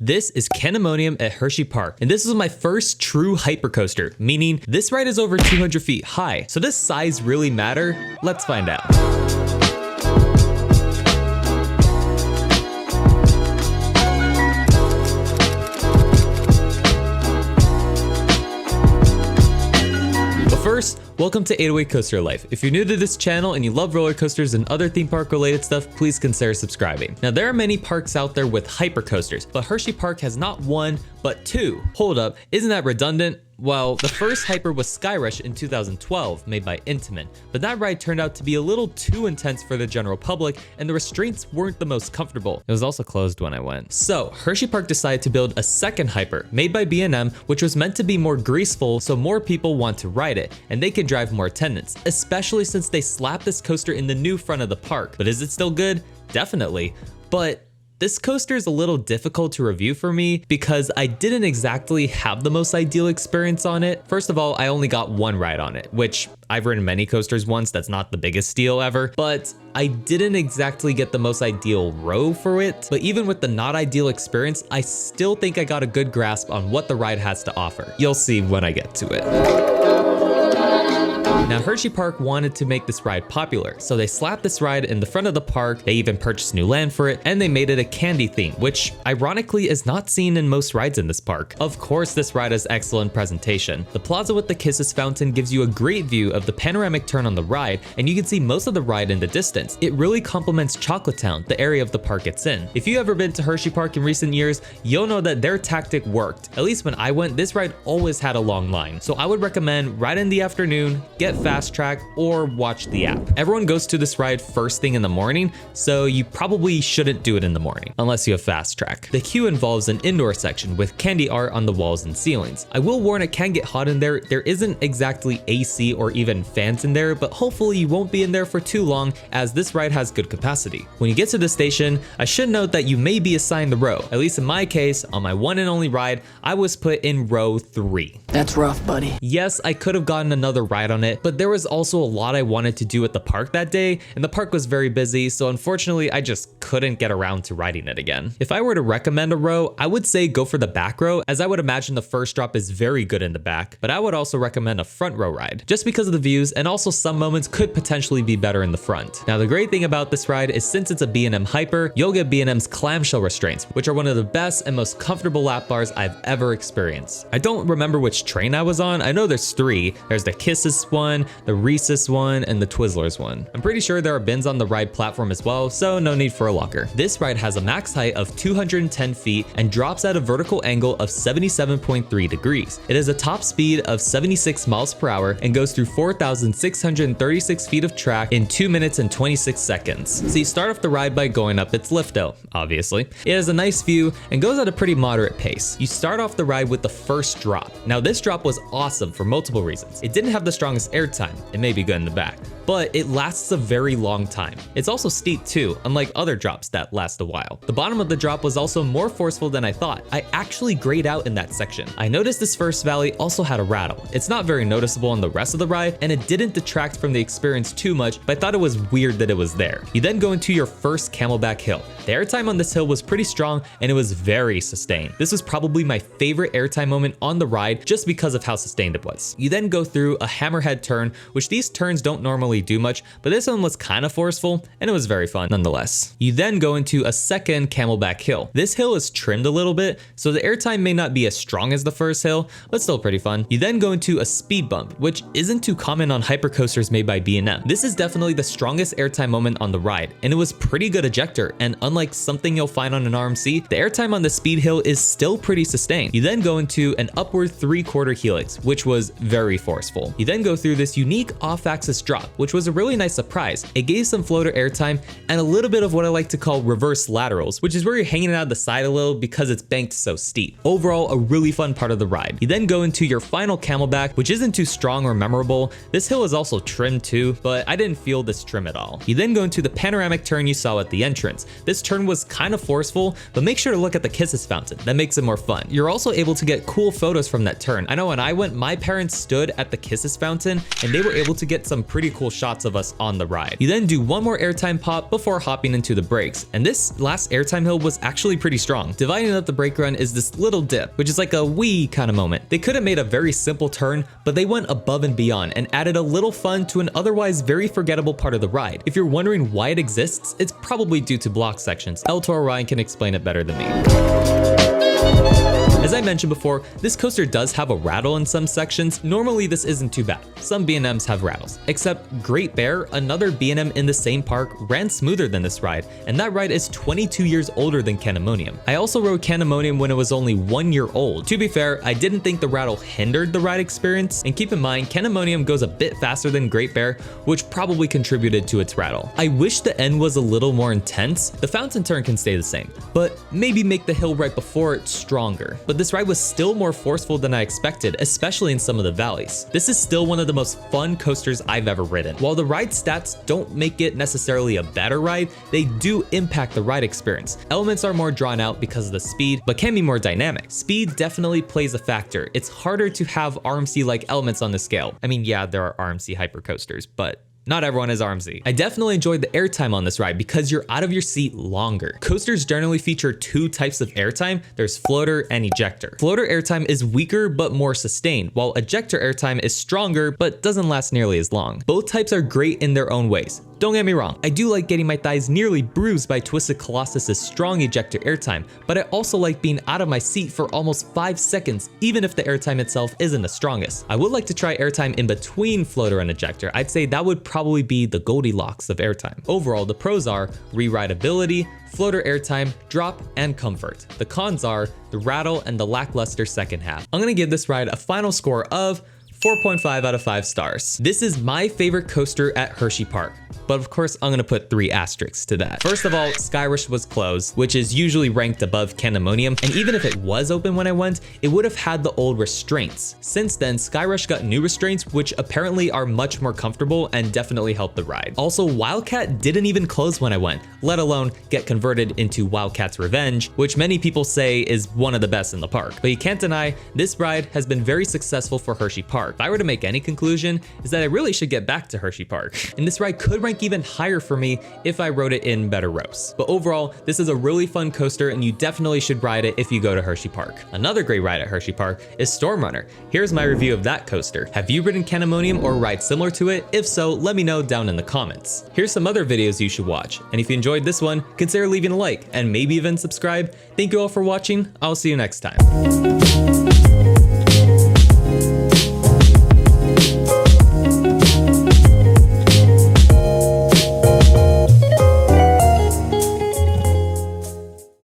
This is Candymonium at Hershey Park, and this is my first true hypercoaster, meaning this ride is over 200 feet high. So does size really matter? Let's find out. First, welcome to 808 Coaster Life. If you're new to this channel and you love roller coasters and other theme park related stuff, please consider subscribing. Now, there are many parks out there with hypercoasters, but Hershey Park has not one, but two. Hold up, isn't that redundant? Well, the first hyper was Skyrush in 2012, made by Intamin, but that ride turned out to be a little too intense for the general public, and the restraints weren't the most comfortable. It was also closed when I went. So, Hershey Park decided to build a second hyper, made by B&M, which was meant to be more graceful so more people want to ride it, and they can drive more attendants, especially since they slapped this coaster in the new front of the park. But is it still good? Definitely. But this coaster is a little difficult to review for me because I didn't exactly have the most ideal experience on it. First of all, I only got one ride on it, which I've ridden many coasters once, that's not the biggest deal ever, but I didn't exactly get the most ideal row for it. But even with the not ideal experience, I still think I got a good grasp on what the ride has to offer. You'll see when I get to it. Now, Hershey Park wanted to make this ride popular, so they slapped this ride in the front of the park, they even purchased new land for it, and they made it a candy theme, which ironically is not seen in most rides in this park. Of course, this ride has excellent presentation. The plaza with the Kisses fountain gives you a great view of the panoramic turn on the ride, and you can see most of the ride in the distance. It really complements Chocolate Town, the area of the park it's in. If you've ever been to Hershey Park in recent years, you'll know that their tactic worked. At least when I went, this ride always had a long line, so I would recommend ride in the afternoon, get fast track, or watch the app. Everyone goes to this ride first thing in the morning, so you probably shouldn't do it in the morning unless you have fast track. The queue involves an indoor section with candy art on the walls and ceilings. I will warn, it can get hot in there. There isn't exactly AC or even fans in there, but hopefully you won't be in there for too long as this ride has good capacity. When you get to the station, I should note that you may be assigned the row. At least in my case, on my one and only ride, I was put in row 3. That's rough, buddy. Yes, I could have gotten another ride on it, but there was also a lot I wanted to do at the park that day, and the park was very busy, so unfortunately I just couldn't get around to riding it again. If I were to recommend a row, I would say go for the back row, as I would imagine the first drop is very good in the back, but I would also recommend a front row ride, just because of the views, and also some moments could potentially be better in the front. Now, the great thing about this ride is since it's a B&M hyper, you'll get B&M's clamshell restraints, which are one of the best and most comfortable lap bars I've ever experienced. I don't remember which train I was on. I know there's 3. There's the Kisses one, the Reese's one, and the Twizzlers one. I'm pretty sure there are bins on the ride platform as well, so no need for a locker. This ride has a max height of 210 feet and drops at a vertical angle of 77.3 degrees. It has a top speed of 76 miles per hour and goes through 4,636 feet of track in 2 minutes and 26 seconds. So you start off the ride by going up its lift hill, obviously. It has a nice view and goes at a pretty moderate pace. You start off the ride with the first drop. Now, this drop was awesome for multiple reasons. It didn't have the strongest air time. It may be good in the back, but it lasts a very long time. It's also steep too, unlike other drops that last a while. The bottom of the drop was also more forceful than I thought. I actually grayed out in that section. I noticed this first valley also had a rattle. It's not very noticeable on the rest of the ride, and it didn't detract from the experience too much, but I thought it was weird that it was there. You then go into your first camelback hill. The airtime on this hill was pretty strong, and it was very sustained. This was probably my favorite airtime moment on the ride just because of how sustained it was. You then go through a hammerhead turn, which these turns don't normally do much, but this one was kind of forceful, and it was very fun nonetheless. You then go into a second camelback hill. This hill is trimmed a little bit, so the airtime may not be as strong as the first hill, but still pretty fun. You then go into a speed bump, which isn't too common on hypercoasters made by B&M. This is definitely the strongest airtime moment on the ride, and it was pretty good ejector, and unlike something you'll find on an RMC, the airtime on the speed hill is still pretty sustained. You then go into an upward 3/4 helix, which was very forceful. You then go through this unique off-axis drop, which was a really nice surprise. It gave some floater airtime and a little bit of what I like to call reverse laterals, which is where you're hanging out the side a little because it's banked so steep. Overall, a really fun part of the ride. You then go into your final camelback, which isn't too strong or memorable. This hill is also trimmed too, but I didn't feel this trim at all. You then go into the panoramic turn you saw at the entrance. This turn was kind of forceful, but make sure to look at the Kisses fountain. That makes it more fun. You're also able to get cool photos from that turn. I know when I went, my parents stood at the Kisses fountain and they were able to get some pretty cool actual shots of us on the ride. You then do one more airtime pop before hopping into the brakes, and this last airtime hill was actually pretty strong. Dividing up the brake run is this little dip, which is like a wee kind of moment. They could have made a very simple turn, but they went above and beyond and added a little fun to an otherwise very forgettable part of the ride. If you're wondering why it exists, it's probably due to block sections. El Toro Ryan can explain it better than me. As I mentioned before, this coaster does have a rattle in some sections. Normally this isn't too bad. Some B&Ms have rattles, except Great Bear, another B&M in the same park, ran smoother than this ride, and that ride is 22 years older than Candymonium. I also rode Candymonium when it was only 1 year old. To be fair, I didn't think the rattle hindered the ride experience, and keep in mind, Candymonium goes a bit faster than Great Bear, which probably contributed to its rattle. I wish the end was a little more intense. The fountain turn can stay the same, but maybe make the hill right before it stronger. But this ride was still more forceful than I expected, especially in some of the valleys. This is still one of the most fun coasters I've ever ridden. While the ride stats don't make it necessarily a better ride, they do impact the ride experience. Elements are more drawn out because of the speed, but can be more dynamic. Speed definitely plays a factor. It's harder to have RMC-like elements on the scale. I mean, yeah, there are RMC hypercoasters, but not everyone is RMC. I definitely enjoyed the airtime on this ride because you're out of your seat longer. Coasters generally feature two types of airtime. There's floater and ejector. Floater airtime is weaker but more sustained, while ejector airtime is stronger but doesn't last nearly as long. Both types are great in their own ways. Don't get me wrong, I do like getting my thighs nearly bruised by Twisted Colossus's strong ejector airtime, but I also like being out of my seat for almost 5 seconds, even if the airtime itself isn't the strongest. I would like to try airtime in between floater and ejector. I'd say that would probably be the Goldilocks of airtime. Overall, the pros are re-rideability, floater airtime, drop, and comfort. The cons are the rattle and the lackluster second half. I'm gonna give this ride a final score of 4.5 out of 5 stars. This is my favorite coaster at Hershey Park, but of course I'm gonna put 3 asterisks to that. First of all, Skyrush was closed, which is usually ranked above Candymonium, and even if it was open when I went, it would have had the old restraints. Since then, Skyrush got new restraints, which apparently are much more comfortable and definitely helped the ride. Also, Wildcat didn't even close when I went, let alone get converted into Wildcat's Revenge, which many people say is one of the best in the park. But you can't deny, this ride has been very successful for Hershey Park. If I were to make any conclusion, is that I really should get back to Hershey Park. And this ride could rank even higher for me if I rode it in better ropes. But overall, this is a really fun coaster and you definitely should ride it if you go to Hershey Park. Another great ride at Hershey Park is Storm Runner. Here's my review of that coaster. Have you ridden Candymonium or a ride similar to it? If so, let me know down in the comments. Here's some other videos you should watch. And if you enjoyed this one, consider leaving a like and maybe even subscribe. Thank you all for watching. I'll see you next time.